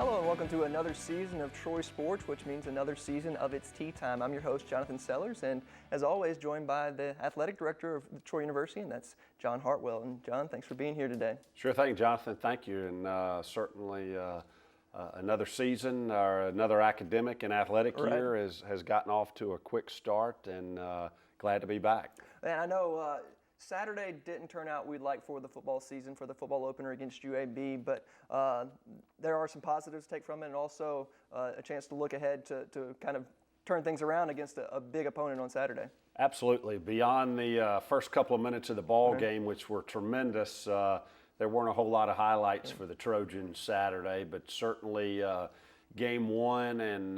Hello and welcome to another season of Troy Sports, which means another season of It's Tea Time. I'm your host, Jonathan Sellers, and as always, joined by the athletic director of Troy University, and that's John Hartwell. And John, thanks for being here today. Sure thing, Jonathan. Thank you. And certainly another season or another academic and athletic year has gotten off to a quick start, and glad to be back. And I know Saturday didn't turn out we'd like for the football season, for the football opener against UAB, but there are some positives to take from it, and also a chance to look ahead to kind of turn things around against a big opponent on Saturday. Absolutely. Beyond the first couple of minutes of the ball game, which were tremendous, there weren't a whole lot of highlights for the Trojans Saturday, but certainly game one, and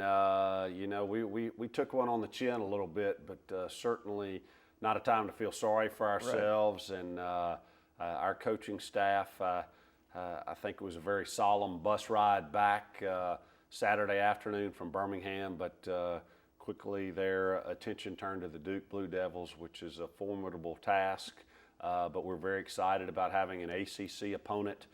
we took one on the chin a little bit, but certainly not a time to feel sorry for ourselves and our coaching staff. I think it was a very solemn bus ride back Saturday afternoon from Birmingham, but quickly their attention turned to the Duke Blue Devils, which is a formidable task. But we're very excited about having an ACC opponent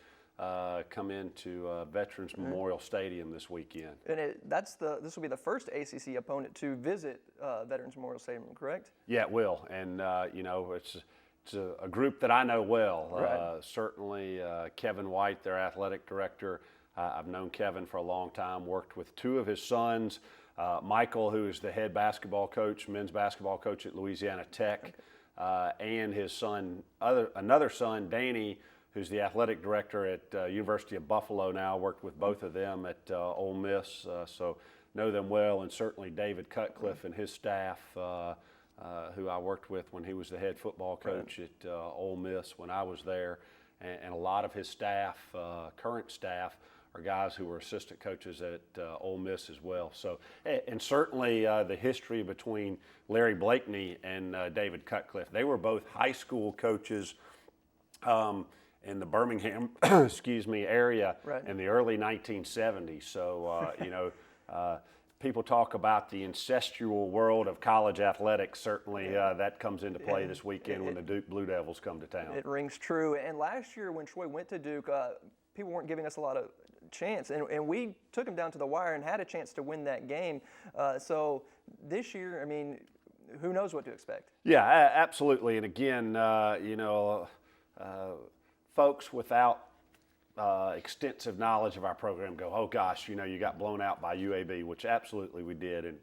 come into Veterans Memorial Stadium this weekend. And this will be the first ACC opponent to visit Veterans Memorial Stadium, correct? Yeah, it will. And, it's a group that I know well. Certainly Kevin White, their athletic director. I've known Kevin for a long time, worked with two of his sons, Michael, who is the head basketball coach, men's basketball coach at Louisiana Tech, and his son, another son, Danny, who's the athletic director at University of Buffalo now. Worked with both of them at Ole Miss, so know them well, and certainly David Cutcliffe and his staff, who I worked with when he was the head football coach at Ole Miss when I was there, and a lot of his staff, current staff, are guys who were assistant coaches at Ole Miss as well. So, and certainly the history between Larry Blakeney and David Cutcliffe. They were both high school coaches in the Birmingham, area in the early 1970s. So, people talk about the incestual world of college athletics. Certainly that comes into play this weekend when the Duke Blue Devils come to town. It rings true. And last year when Troy went to Duke, people weren't giving us a lot of chance, and we took them down to the wire and had a chance to win that game. So this year, I mean, who knows what to expect? Yeah, absolutely. And again, folks without extensive knowledge of our program go, oh gosh, you got blown out by UAB, which absolutely we did. And,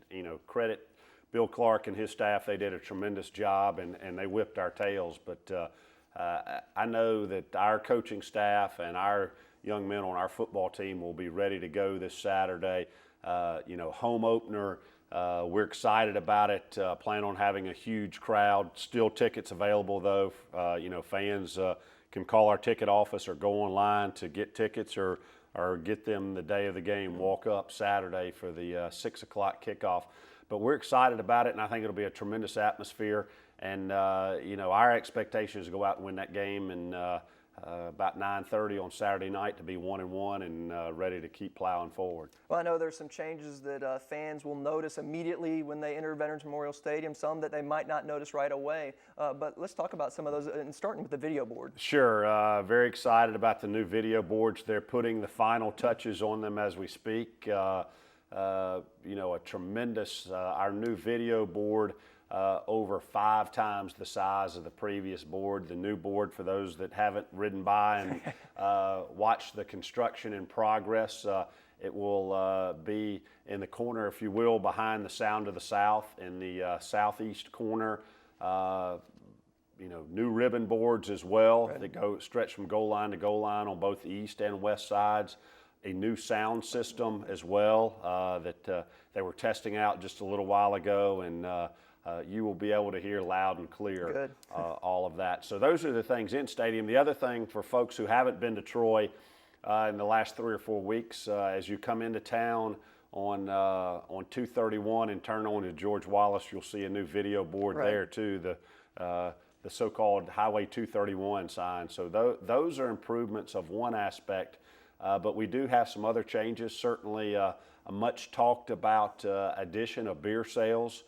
credit Bill Clark and his staff. They did a tremendous job, and they whipped our tails. But I know that our coaching staff and our young men on our football team will be ready to go this Saturday. Home opener. We're excited about it. Plan on having a huge crowd. Still tickets available though. Fans can call our ticket office or go online to get tickets, or get them the day of the game. Walk up Saturday for the 6 o'clock kickoff. But we're excited about it, and I think it'll be a tremendous atmosphere. And our expectation is to go out and win that game, and about 9:30 on Saturday night to be 1-1 and ready to keep plowing forward. Well, I know there's some changes that fans will notice immediately when they enter Veterans Memorial Stadium, some that they might not notice right away. But let's talk about some of those, and starting with the video board. Sure. Very excited about the new video boards. They're putting the final touches on them as we speak. A tremendous, our new video board, over 5 times the size of the previous board. The new board, for those that haven't ridden by and watched the construction in progress, it will be in the corner, if you will, behind the Sound of the South in the southeast corner. New ribbon boards as well that stretch from goal line to goal line on both the east and west sides. A new sound system as well that they were testing out just a little while ago, and you will be able to hear loud and clear all of that. So those are the things in stadium. The other thing for folks who haven't been to Troy in the last 3 or 4 weeks, as you come into town on 231 and turn on to George Wallace, you'll see a new video board there too, the so-called Highway 231 sign. So those are improvements of one aspect, but we do have some other changes. Certainly a much talked about addition of beer sales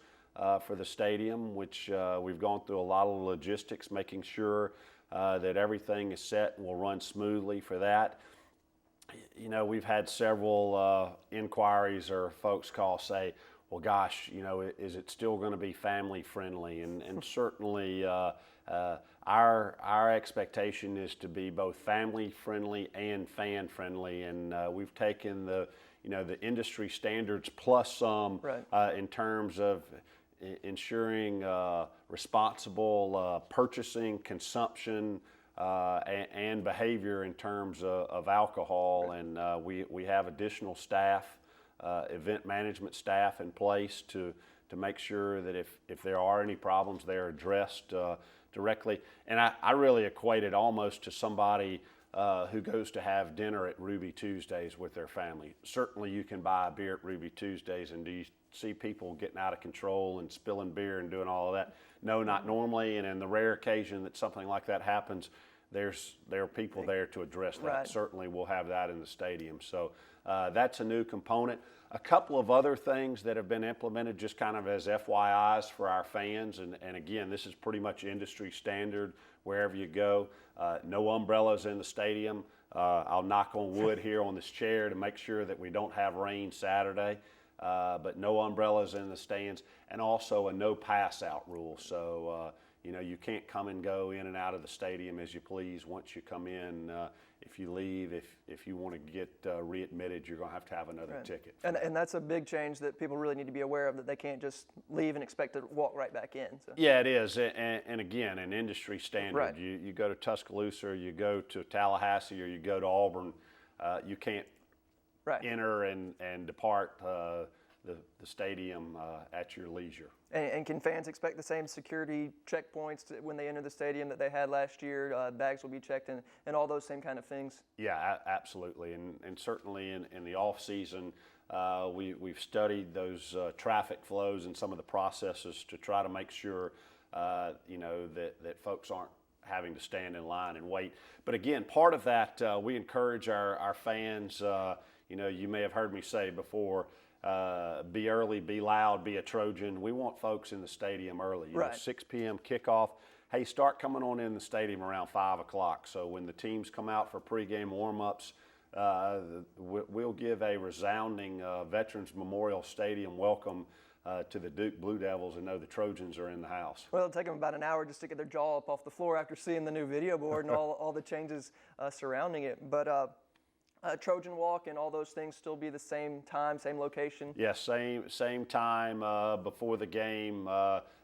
for the stadium, which we've gone through a lot of logistics, making sure that everything is set and will run smoothly for that. You know, we've had several inquiries or folks call say, well, gosh, you know, is it still going to be family friendly? And certainly our expectation is to be both family friendly and fan friendly. And we've taken the industry standards plus some in terms of ensuring responsible purchasing, consumption, and behavior in terms of alcohol. And we have additional staff, event management staff in place to make sure that if there are any problems, they're addressed directly. And I really equate it almost to somebody who goes to have dinner at Ruby Tuesdays with their family. Certainly you can buy a beer at Ruby Tuesdays, and do you see people getting out of control and spilling beer and doing all of that? No, not normally, and in the rare occasion that something like that happens, there are people there to address that. Right. Certainly we'll have that in the stadium. So that's a new component. A couple of other things that have been implemented just kind of as FYIs for our fans, and again, this is pretty much industry standard wherever you go. No umbrellas in the stadium. I'll knock on wood here on this chair to make sure that we don't have rain Saturday, but no umbrellas in the stands, and also a no pass out rule. So you can't come and go in and out of the stadium as you please. Once you come in, if you leave, if you want to get readmitted, you're going to have another ticket. And that's a big change that people really need to be aware of, that they can't just leave and expect to walk right back in. So. Yeah, it is. And again, an industry standard. Right. You go to Tuscaloosa, or you go to Tallahassee, or you go to Auburn, you can't enter and depart the stadium at your leisure. And can fans expect the same security checkpoints when they enter the stadium that they had last year? Bags will be checked and all those same kind of things? Yeah, absolutely. And certainly in the off season, we've studied those traffic flows and some of the processes to try to make sure that folks aren't having to stand in line and wait. But again, part of that, we encourage our fans, you may have heard me say before, be early, be loud, be a Trojan. We want folks in the stadium early. 6 p.m. kickoff. Hey, start coming on in the stadium around 5 o'clock. So when the teams come out for pregame warm-ups, we'll give a resounding Veterans Memorial Stadium welcome to the Duke Blue Devils and know the Trojans are in the house. Well, it'll take them about an hour just to get their jaw up off the floor after seeing the new video board and all the changes surrounding it. But Trojan Walk and all those things still be the same time, same location? Yes, same time before the game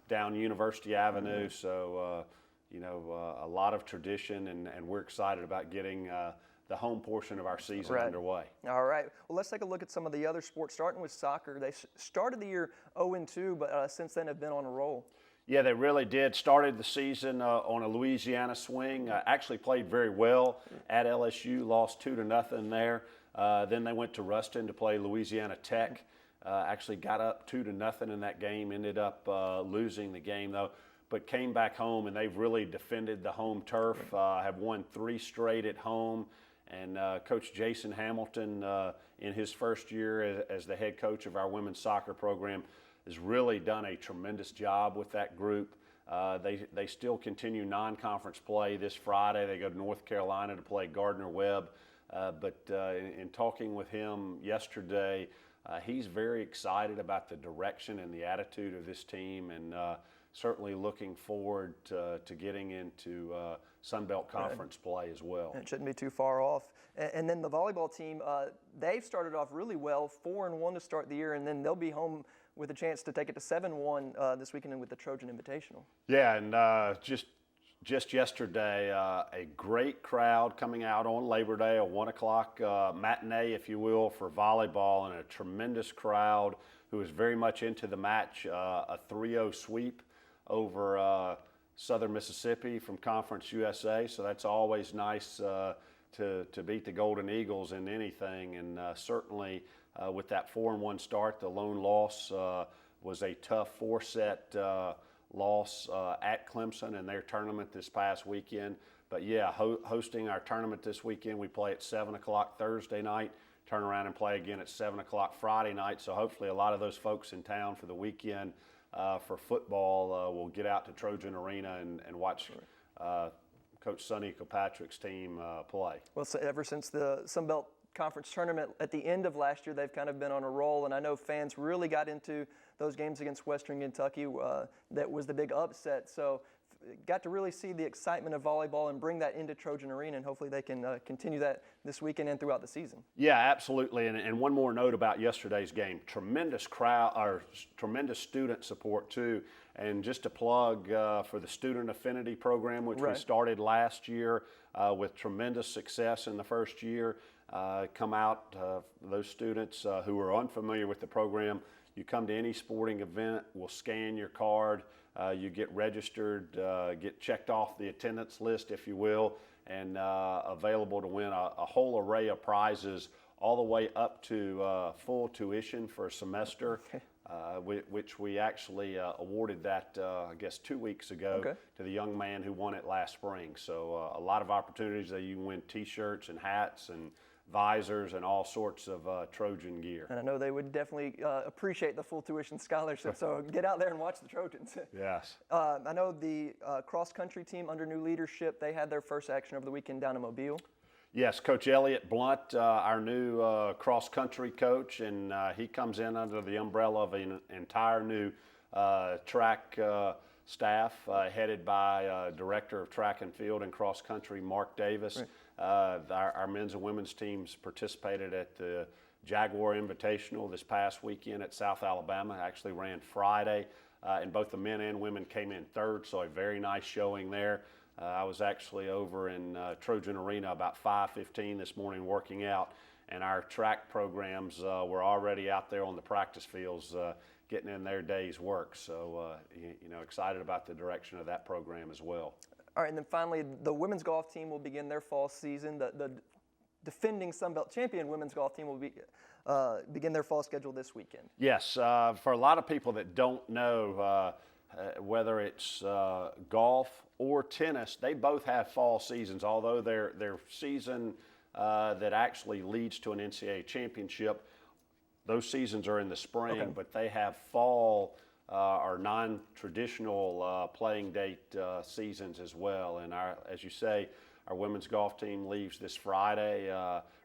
down University Avenue. Mm-hmm. So, a lot of tradition, and we're excited about getting the home portion of our season underway. All right. Well, let's take a look at some of the other sports, starting with soccer. They started the year 0-2, but since then have been on a roll. Yeah, they really did. Started the season on a Louisiana swing. Actually played very well at LSU. Lost 2-0 there. Then they went to Ruston to play Louisiana Tech. Actually got up 2-0 in that game. Ended up losing the game though. But came back home, and they've really defended the home turf. Have won 3 straight at home. And Coach Jason Hamilton, in his first year as the head coach of our women's soccer program, has really done a tremendous job with that group. They still continue non-conference play this Friday. They go to North Carolina to play Gardner-Webb. But in talking with him yesterday, he's very excited about the direction and the attitude of this team, and certainly looking forward to getting into Sun Belt Conference play as well. It shouldn't be too far off. And then the volleyball team, they've started off really well, 4-1 to start the year, and then they'll be home with a chance to take it to 7-1 this weekend with the Trojan Invitational. Yeah, and just yesterday, a great crowd coming out on Labor Day, a 1 o'clock matinee, if you will, for volleyball, and a tremendous crowd who was very much into the match, a 3-0 sweep over Southern Mississippi from Conference USA, so that's always nice to beat the Golden Eagles in anything, and certainly with that 4-1 start, the lone loss was a tough 4-set loss at Clemson in their tournament this past weekend. But yeah, hosting our tournament this weekend, we play at 7 o'clock Thursday night, turn around and play again at 7 o'clock Friday night, so hopefully a lot of those folks in town for the weekend for football will get out to Trojan Arena and watch Coach Sonny Kilpatrick's team play. Well, so ever since the Sun Belt conference tournament at the end of last year. They've kind of been on a roll, and I know fans really got into those games against Western Kentucky. That was the big upset. So got to really see the excitement of volleyball and bring that into Trojan Arena, and hopefully they can continue that this weekend and throughout the season. Yeah, absolutely. And one more note about yesterday's game: tremendous crowd, or tremendous student support too. And just a plug for the Student Affinity program, which we started last year with tremendous success in the first year. Come out, those students who are unfamiliar with the program, you come to any sporting event, we'll scan your card, you get registered, get checked off the attendance list, if you will, and available to win a whole array of prizes all the way up to full tuition for a semester. Which we actually awarded that, I guess, 2 weeks ago to the young man who won it last spring. So a lot of opportunities that you can win T-shirts and hats and visors and all sorts of Trojan gear. And I know they would definitely appreciate the full tuition scholarship, so get out there and watch the Trojans. Yes. I know the cross-country team under new leadership, they had their first action over the weekend down in Mobile. Yes, Coach Elliott Blunt, our new cross-country coach, and he comes in under the umbrella of an entire new track staff headed by Director of Track and Field and Cross Country, Mark Davis. Our men's and women's teams participated at the Jaguar Invitational this past weekend at South Alabama. Actually ran Friday, and both the men and women came in third, so a very nice showing there. I was actually over in Trojan Arena about 5:15 this morning working out, and our track programs were already out there on the practice fields getting in their day's work. So, excited about the direction of that program as well. All right, and then finally, the women's golf team will begin their fall season. The defending Sun Belt champion women's golf team will begin their fall schedule this weekend. Yes, for a lot of people that don't know, whether it's golf or tennis, they both have fall seasons, although their season that actually leads to an NCAA championship, those seasons are in the spring, but they have fall or non-traditional playing date seasons as well. And as you say, our women's golf team leaves this Friday,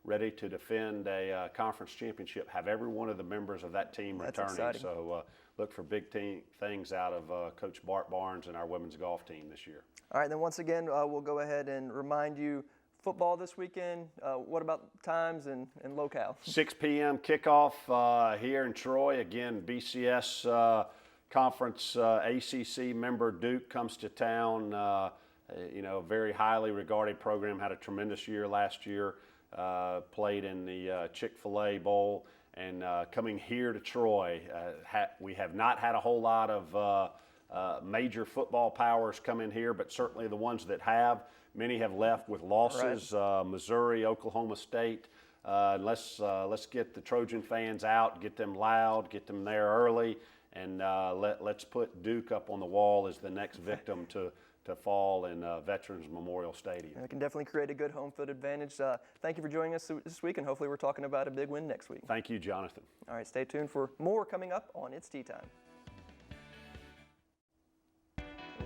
ready to defend a conference championship, have every one of the members of that team returning. Exciting. So look for big things out of Coach Bart Barnes and our women's golf team this year. All right, then once again, we'll go ahead and remind you, football this weekend. What about times and locale? 6 p.m. kickoff here in Troy. Again, BCS Conference ACC member Duke comes to town. A very highly regarded program, had a tremendous year last year, played in the Chick-fil-A Bowl, and coming here to Troy, we have not had a whole lot of major football powers come in here, but certainly the ones that have, many have left with losses, Missouri, Oklahoma State. Let's get the Trojan fans out, get them loud, get them there early, and let's put Duke up on the wall as the next victim to fall in Veterans Memorial Stadium. It can definitely create a good home field advantage. Thank you for joining us this week, and hopefully we're talking about a big win next week. Thank you, Jonathan. All right, stay tuned for more coming up on It's Tea Time.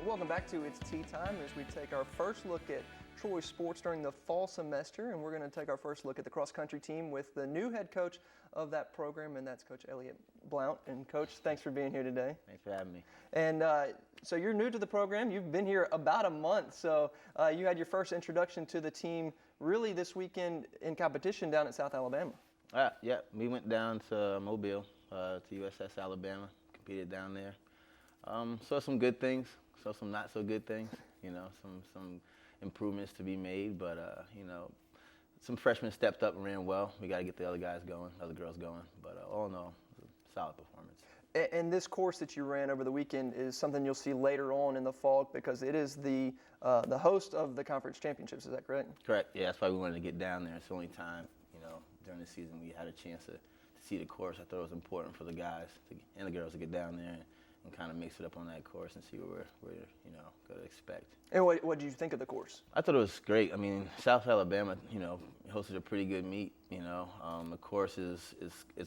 Welcome back to It's Tea Time as we take our first look at Troy sports during the fall semester, and we're going to take our first look at the cross-country team with the new head coach of that program, and that's Coach Elliott Blount. And Coach, thanks for being here today. Thanks for having me. And so you're new to the program. You've been here about a month, so you had your first introduction to the team really this weekend in competition down at South Alabama. Yeah, we went down to Mobile, to USS Alabama, competed down there. Saw some good things, saw some not so good things, some improvements to be made, but some freshmen stepped up and ran well. We got to get the other guys going, other girls going, but all in all, it was a solid performance. And this course that you ran over the weekend is something you'll see later on in the fall because it is the host of the conference championships. Is that correct? Correct. Yeah, that's why we wanted to get down there. It's the only time, during the season we had a chance to see the course. I thought it was important for the guys and the girls to get down there and kind of mix it up on that course and see what we're going to expect. And what did you think of the course? I thought it was great. I mean, South Alabama, hosted a pretty good meet. The course is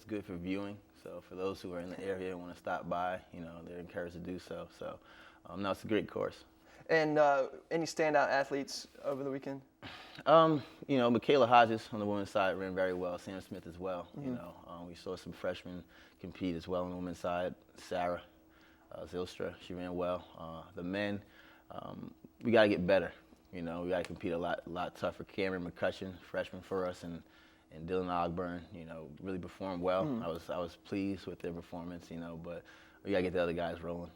good for viewing. So for those who are in the area and want to stop by, they're encouraged to do so. So, no, it's a great course. And any standout athletes over the weekend? Michaela Hodges on the women's side ran very well. Sam Smith as well. We saw some freshmen compete as well on the women's side. Sarah Zylstra, she ran well. The men, we got to get better. We got to compete a lot tougher. Cameron McCutcheon, freshman for us, and Dylan Ogburn, really performed well. I was pleased with their performance, but we got to get the other guys rolling.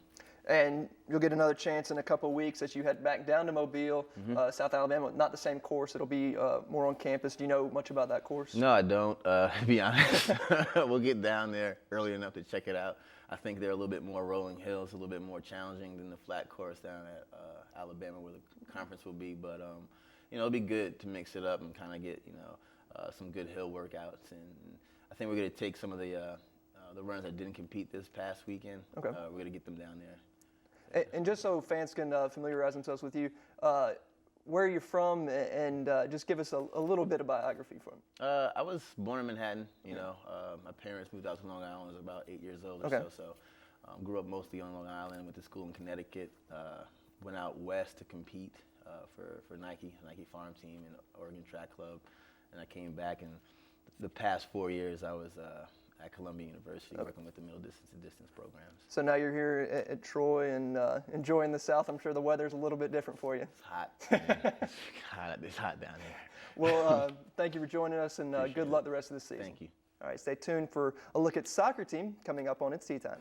And you'll get another chance in a couple of weeks as you head back down to Mobile, South Alabama. Not the same course. It'll be more on campus. Do you know much about that course? No, I don't, to be honest. We'll get down there early enough to check it out. I think they're a little bit more rolling hills, a little bit more challenging than the flat course down at Alabama where the conference will be. But, it'll be good to mix it up and kind of get, some good hill workouts. And I think we're going to take some of the runners that didn't compete this past weekend. Okay. We're going to get them down there. And just so fans can familiarize themselves with you, where are you from, and just give us a little bit of biography from. I was born in Manhattan. My parents moved out to Long Island when I was about 8 years old or Okay. so. Grew up mostly on Long Island. Went to school in Connecticut. Went out west to compete for Nike farm team and Oregon Track Club, and I came back. And the past 4 years, I was at Columbia University working with the middle distance and distance programs. So now you're here at Troy and enjoying the South. I'm sure the weather's a little bit different for you. It's hot. Man. It's hot down here. Well, thank you for joining us, and good luck the rest of the season. Thank you. All right, stay tuned for a look at soccer team coming up on It's Tea Time.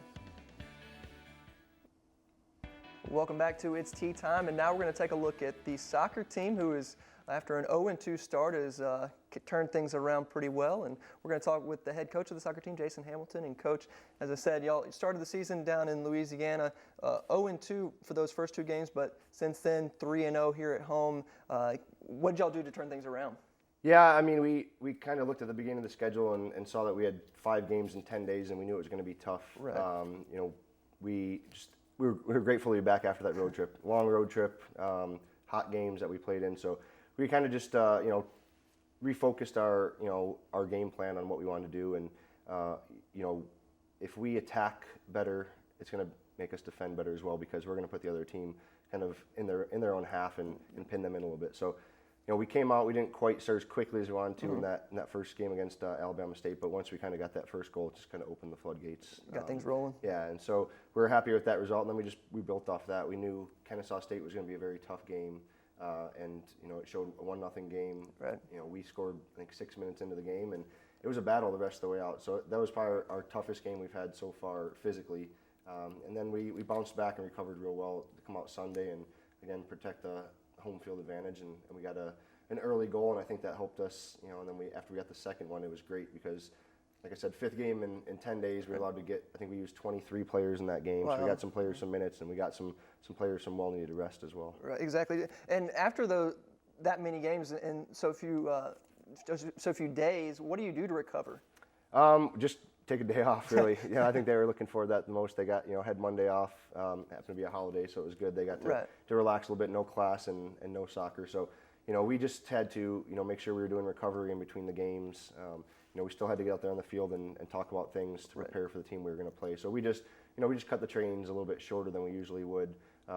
Welcome back to It's Tea Time, and now we're going to take a look at the soccer team, who is, after an 0-2 start, has turned things around pretty well. And we're going to talk with the head coach of the soccer team, Jason Hamilton. And Coach, as I said, y'all started the season down in Louisiana, 0-2 for those first two games, but since then 3-0 here at home. What did y'all do to turn things around? Yeah, I mean, we kind of looked at the beginning of the schedule and saw that we had 5 games in 10 days, and we knew it was going to be tough. Right. We were grateful to be back after that road trip, long road trip, hot games that we played in. So we kind of just refocused our game plan on what we wanted to do, and if we attack better, it's going to make us defend better as well, because we're going to put the other team kind of in their own half and pin them in a little bit. So we came out, we didn't quite start as quickly as we wanted to in that first game against Alabama State, but once we kind of got that first goal, it just kind of opened the floodgates. Got things rolling. Yeah, and so we were happy with that result, and then we built off that. We knew Kennesaw State was going to be a very tough game, and it showed a 1-0 game. Right. We scored, I think, 6 minutes into the game, and it was a battle the rest of the way out. So that was probably our toughest game we've had so far physically. And then we bounced back and recovered real well to come out Sunday and again protect the home field advantage, and we got an early goal, and I think that helped us. And then after we got the second one, it was great because, like I said, 5th game in 10 days, we were allowed to get, I think we used 23 players in that game. Wow. So we got some players some minutes, and we got some players some well-needed rest as well. Right, exactly. And after that many games and so few days, what do you do to recover? Just take a day off, really. I think they were looking forward to that the most. They got, had Monday off, happened to be a holiday, so it was good. They got to relax a little bit, no class and no soccer. So, we just had to, make sure we were doing recovery in between the games. We still had to get out there on the field and talk about things to prepare for the team we were going to play. So we just cut the trains a little bit shorter than we usually would,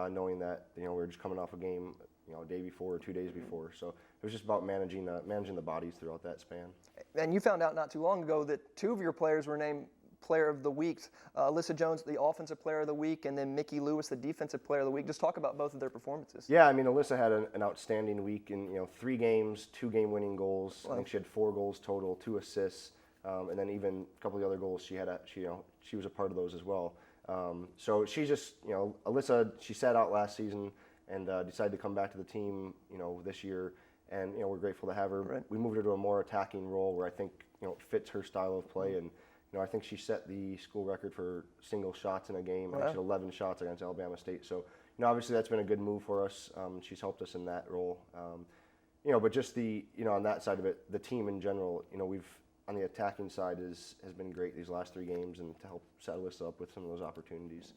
knowing that, we were just coming off a game, a day before or 2 days before. So it was just about managing the bodies throughout that span. And you found out not too long ago that 2 of your players were named Player of the Week. Alyssa Jones, the Offensive Player of the Week, and then Mickey Lewis, the Defensive Player of the Week. Just talk about both of their performances. Yeah, I mean, Alyssa had an outstanding week in 3 games, 2 game-winning goals. Wow. I think she had 4 goals total, 2 assists, and then even a couple of the other goals she had. She was a part of those as well. So she's just Alyssa. She sat out last season and decided to come back to the team this year, and we're grateful to have her. Right. We moved her to a more attacking role where I think it fits her style of play, and I think she set the school record for single shots in a game. Wow. She had 11 shots against Alabama State. So obviously that's been a good move for us. She's helped us in that role. But just on that side of it, the team in general, we've on the attacking side has been great these last 3 games, and to help set Alyssa up with some of those opportunities.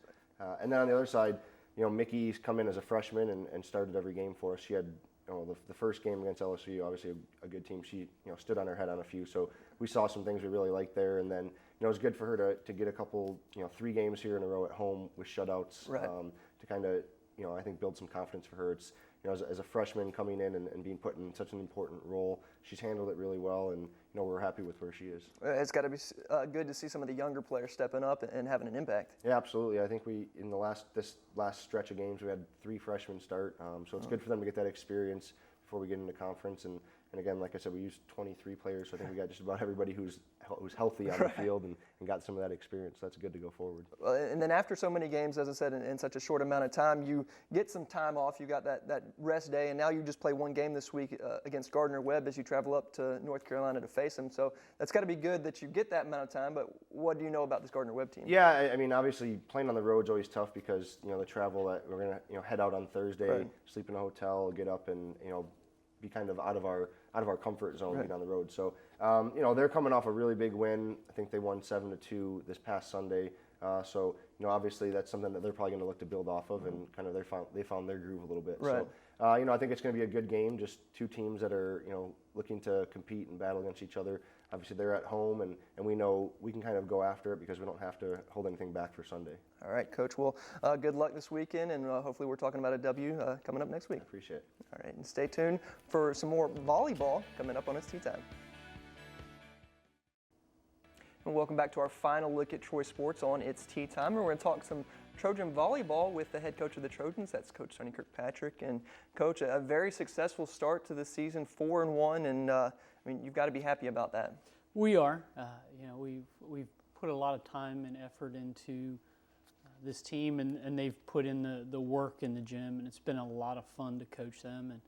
And then on the other side, Mickey's come in as a freshman and started every game for us. She had the first game against LSU, obviously a good team. She stood on her head on a few, so we saw some things we really liked there. And then it was good for her to get a couple 3 games here in a row at home with shutouts, right. To kind of I think build some confidence for her. It's, as a freshman coming in and being put in such an important role, she's handled it really well, and we're happy with where she is. It's got to be good to see some of the younger players stepping up and having an impact. Yeah, absolutely. I think in this last stretch of games, we had 3 freshmen start, so it's good for them to get that experience before we get into conference. And again, like I said, we used 23 players, so I think we got just about everybody who's healthy on the field and got some of that experience. So that's good to go forward. And then after so many games, as I said, in such a short amount of time, you get some time off. You got that rest day, and now you just play one game this week against Gardner-Webb as you travel up to North Carolina to face them. So that's got to be good that you get that amount of time. But what do you know about this Gardner-Webb team? Yeah, I mean, obviously playing on the road is always tough because the travel that we're gonna head out on Thursday, right. Sleep in a hotel, get up and be kind of out of our comfort zone, right. being on the road. So they're coming off a really big win. I think they won 7-2 this past Sunday. So obviously that's something that they're probably going to look to build off of, and kind of they found their groove a little bit. Right. So I think it's going to be a good game. Just 2 teams that are looking to compete and battle against each other. Obviously they're at home, and we know we can kind of go after it because we don't have to hold anything back for Sunday. All right, Coach. Well, good luck this weekend, and hopefully we're talking about a W coming up next week. I appreciate it. All right, and stay tuned for some more volleyball coming up on It's Tea Time. And welcome back to our final look at Troy sports on It's Tea Time. And we're going to talk some Trojan volleyball with the head coach of the Trojans. That's Coach Sonny Kirkpatrick. And Coach, a very successful start to the season, 4-1, and you've got to be happy about that. We are. We've put a lot of time and effort into this team, and they've put in the work in the gym, and it's been a lot of fun to coach them. And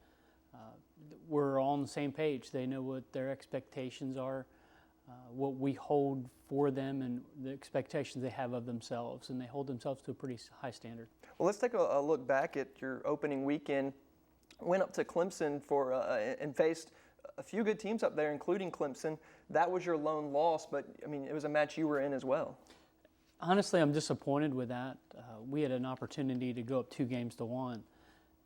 we're all on the same page. They know what their expectations are, what we hold for them, and the expectations they have of themselves, and they hold themselves to a pretty high standard. Well, let's take a look back at your opening weekend. Went up to Clemson and faced a few good teams up there, including Clemson. That was your lone loss, but it was a match you were in as well. Honestly, I'm disappointed with that. We had an opportunity to go up 2-1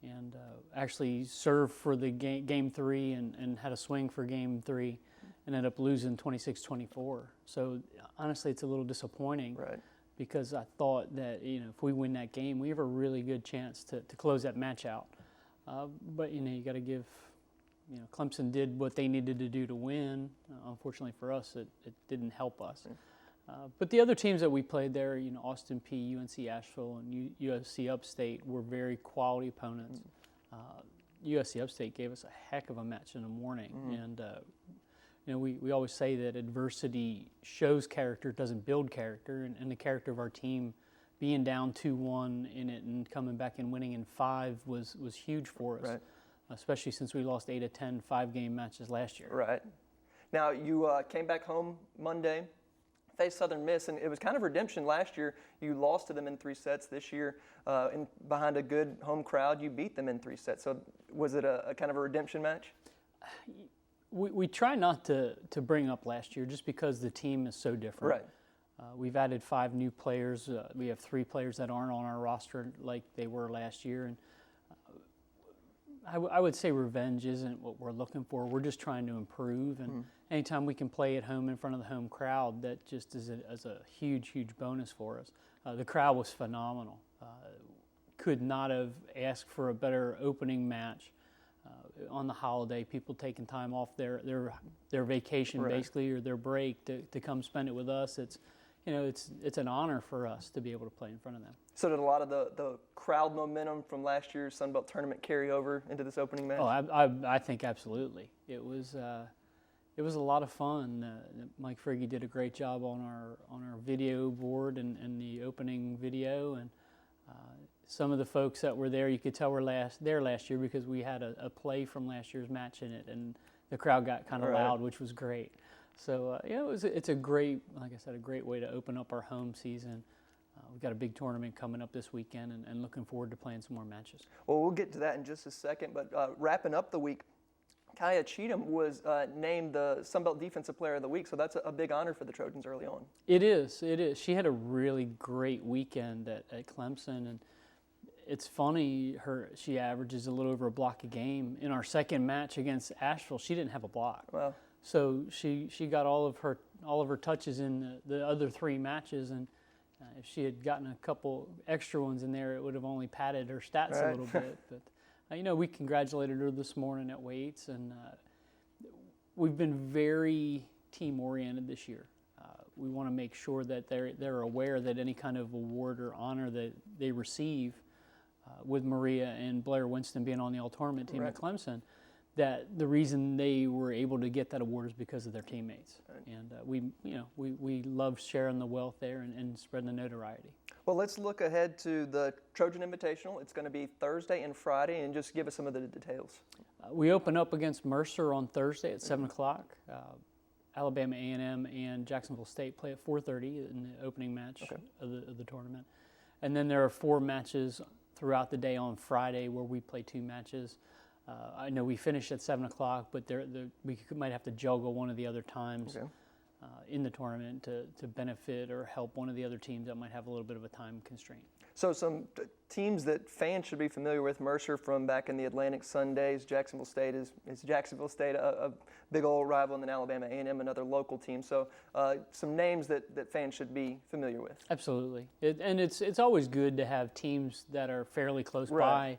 and actually serve for the game 3 and had a swing for game 3 and ended up losing 26-24. So honestly, it's a little disappointing, right? Because I thought that if we win that game, we have a really good chance to close that match out. But you got to give. Clemson did what they needed to do to win. Unfortunately for us, it didn't help us. But the other teams that we played there, Austin P, UNC Asheville, and USC Upstate were very quality opponents. USC Upstate gave us a heck of a match in the morning. And we always say that adversity shows character, doesn't build character. And the character of our team being down 2-1 in it and coming back and winning in 5 was huge for us. Right. Especially since we lost 8 of 10 5-game matches last year. Right. Now, you came back home Monday, faced Southern Miss, and it was kind of redemption last year. You lost to them in 3 sets. This year, behind a good home crowd, you beat them in 3 sets. So was it a kind of a redemption match? We try not to bring up last year just because the team is so different. Right. We've added 5 new players. We have 3 players that aren't on our roster like they were last year. And I would say revenge isn't what we're looking for. We're just trying to improve, and anytime we can play at home in front of the home crowd, that just is a huge, huge bonus for us. The crowd was phenomenal. Could not have asked for a better opening match on the holiday. People taking time off their vacation, right. basically, or their break to come spend it with us. It's an honor for us to be able to play in front of them. So did a lot of the crowd momentum from last year's Sun Belt tournament carry over into this opening match? Oh, I think absolutely. It was a lot of fun. Mike Frigge did a great job on our video board and the opening video, and some of the folks that were there, you could tell were there last year because we had a play from last year's match in it, and the crowd got kind of loud, which was great. So it's a great, like I said, a great way to open up our home season. We've got a big tournament coming up this weekend, and looking forward to playing some more matches. Well, we'll get to that in just a second, but wrapping up the week, Kaya Cheatham was named the Sun Belt Defensive Player of the Week, so that's a big honor for the Trojans early on. It is. She had a really great weekend at Clemson, and it's funny, she averages a little over a block a game. In our second match against Asheville, she didn't have a block. Wow. So she got all of her touches in the other 3 matches, and If she had gotten a couple extra ones in there, it would have only padded her stats a little bit. But, we congratulated her this morning at weights, and we've been very team-oriented this year. We want to make sure that they're aware that any kind of award or honor that they receive with Maria and Blair Winston being on the all-tournament team at Clemson, that the reason they were able to get that award is because of their teammates. And we love sharing the wealth there and spreading the notoriety. Well, let's look ahead to the Trojan Invitational. It's going to be Thursday and Friday, and just give us some of the details. We open up against Mercer on Thursday at 7 o'clock. Alabama A&M and Jacksonville State play at 4:30 in the opening match of the tournament. And then there are 4 matches throughout the day on Friday where we play 2 matches. I know we finish at 7 o'clock, but we might have to juggle one of the other times in the tournament to benefit or help one of the other teams that might have a little bit of a time constraint. So some teams that fans should be familiar with: Mercer from back in the Atlantic Sun days. Jacksonville State is Jacksonville State, a big old rival, and then Alabama A&M, another local team. So some names that fans should be familiar with. Absolutely, and it's always good to have teams that are fairly close by.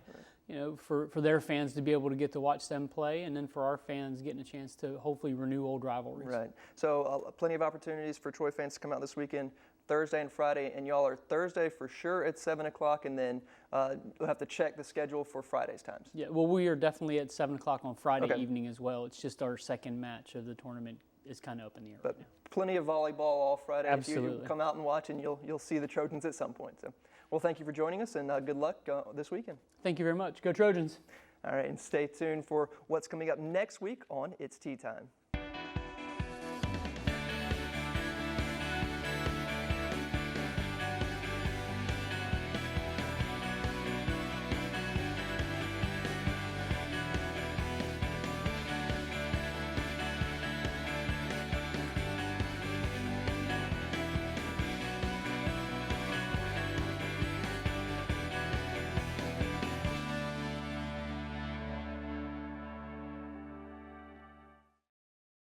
For their fans to be able to get to watch them play, and then for our fans getting a chance to hopefully renew old rivalries. Right. So plenty of opportunities for Troy fans to come out this weekend, Thursday and Friday, and y'all are Thursday for sure at 7 o'clock, and then we'll have to check the schedule for Friday's times. Yeah, well, we are definitely at 7 o'clock on Friday evening as well. It's just our second match of the tournament is kind of up in the air right now. Plenty of volleyball all Friday. Absolutely. If you come out and watch, and you'll see the Trojans at some point. So, well, thank you for joining us, and good luck this weekend. Thank you very much. Go Trojans. All right, and stay tuned for what's coming up next week on It's Tea Time.